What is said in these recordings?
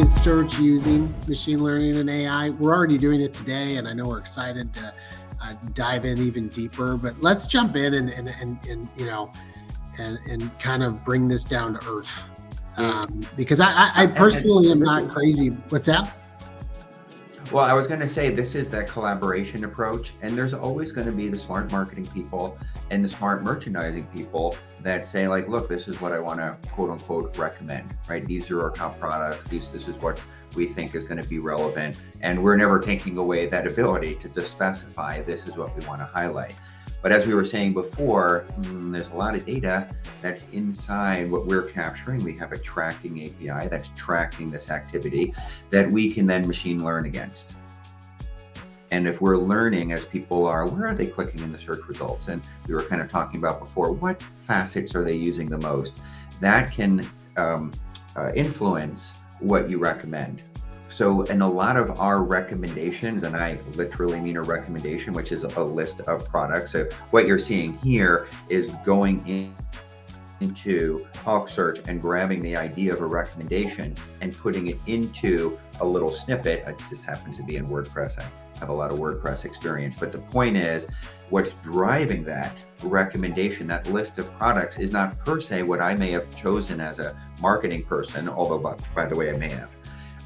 is search using machine learning and AI? We're already doing it today, and I know we're excited to dive in even deeper. But let's jump in and kind of bring this down to earth, because I personally am not crazy. What's that? Well, I was going to say this is that collaboration approach, and there's always going to be the smart marketing people and the smart merchandising people that say, like, look, this is what I want to quote unquote recommend, right? These are our top products. This is what we think is going to be relevant. And we're never taking away that ability to just specify this is what we want to highlight. But as we were saying before, there's a lot of data that's inside what we're capturing. We have a tracking API that's tracking this activity that we can then machine learn against. And if we're learning as people are, where are they clicking in the search results? And we were kind of talking about before, what facets are they using the most? That can influence what you recommend. So in a lot of our recommendations, and I literally mean a recommendation, which is a list of products. So what you're seeing here is going into HawkSearch and grabbing the idea of a recommendation and putting it into a little snippet. It just happens to be in WordPress. I have a lot of WordPress experience, but the point is what's driving that recommendation, that list of products, is not per se what I may have chosen as a marketing person, although by the way, I may have.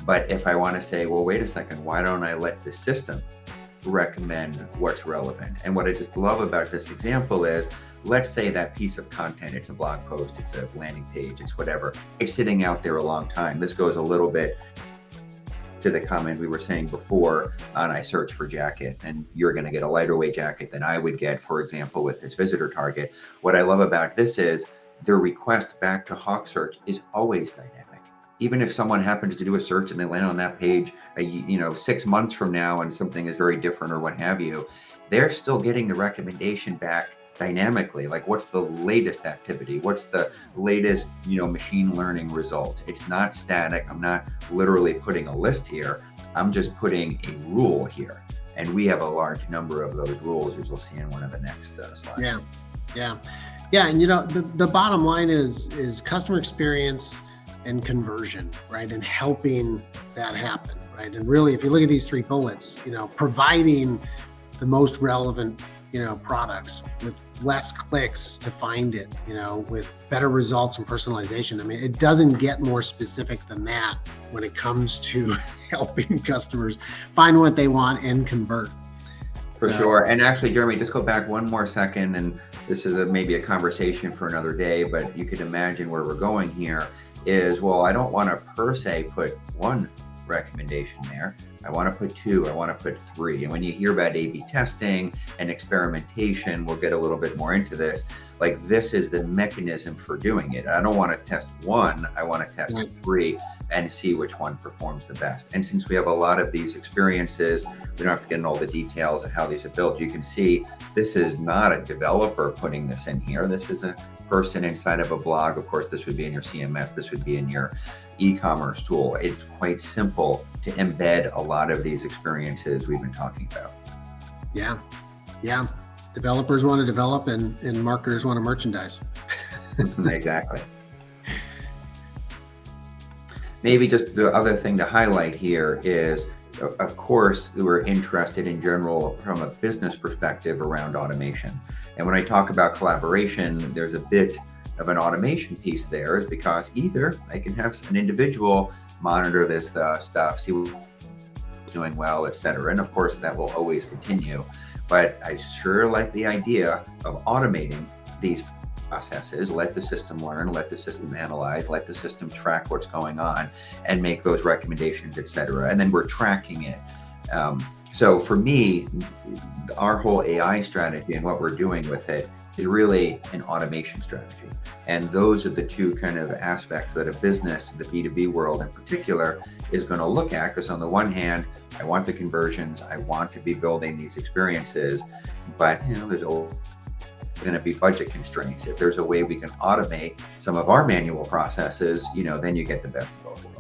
But if I want to say, well, wait a second, why don't I let the system recommend what's relevant? And what I just love about this example is, let's say that piece of content, it's a blog post, it's a landing page, it's whatever, it's sitting out there a long time. This goes a little bit to the comment we were saying before on I search for jacket, and you're going to get a lighter weight jacket than I would get, for example, with this visitor target. What I love about this is the request back to HawkSearch is always dynamic. Even if someone happens to do a search and they land on that page, 6 months from now and something is very different or what have you, they're still getting the recommendation back dynamically. Like, what's the latest activity? What's the latest, machine learning result? It's not static. I'm not literally putting a list here. I'm just putting a rule here. And we have a large number of those rules, as we'll see in one of the next slides. Yeah. And the bottom line is customer experience and conversion, right? And helping that happen, right? And really, if you look at these 3 bullets, providing the most relevant, products with less clicks to find it, with better results and personalization. I mean, it doesn't get more specific than that when it comes to helping customers find what they want and convert. For sure. And actually, Jeremy, just go back one more second, and this is maybe a conversation for another day, but you could imagine where we're going here is, well, I don't want to per se put one recommendation there. I want to put 2, I want to put 3. And when you hear about A/B testing and experimentation, we'll get a little bit more into this. Like, this is the mechanism for doing it. I don't want to test 1, I want to test 3 and see which one performs the best. And since we have a lot of these experiences, we don't have to get into all the details of how these are built. You can see this is not a developer putting this in here. This is a person inside of a blog. Of course, this would be in your CMS. This would be in your e-commerce tool. It's quite simple to embed a lot of these experiences we've been talking about. Yeah. Developers want to develop and marketers want to merchandise. Exactly. Maybe just the other thing to highlight here is, of course, we're interested in general from a business perspective around automation. And when I talk about collaboration, there's a bit of an automation piece there, is because either I can have an individual monitor this stuff, see what's doing well, etc. And of course, that will always continue. But I sure like the idea of automating these processes, let the system learn, let the system analyze, let the system track what's going on and make those recommendations, etc. And then we're tracking it. So for me, our whole AI strategy and what we're doing with it is really an automation strategy. And those are the 2 kind of aspects that a business, the B2B world in particular, is going to look at. Because on the one hand, I want the conversions, I want to be building these experiences, but there's going to be budget constraints. If there's a way we can automate some of our manual processes, then you get the best of both worlds.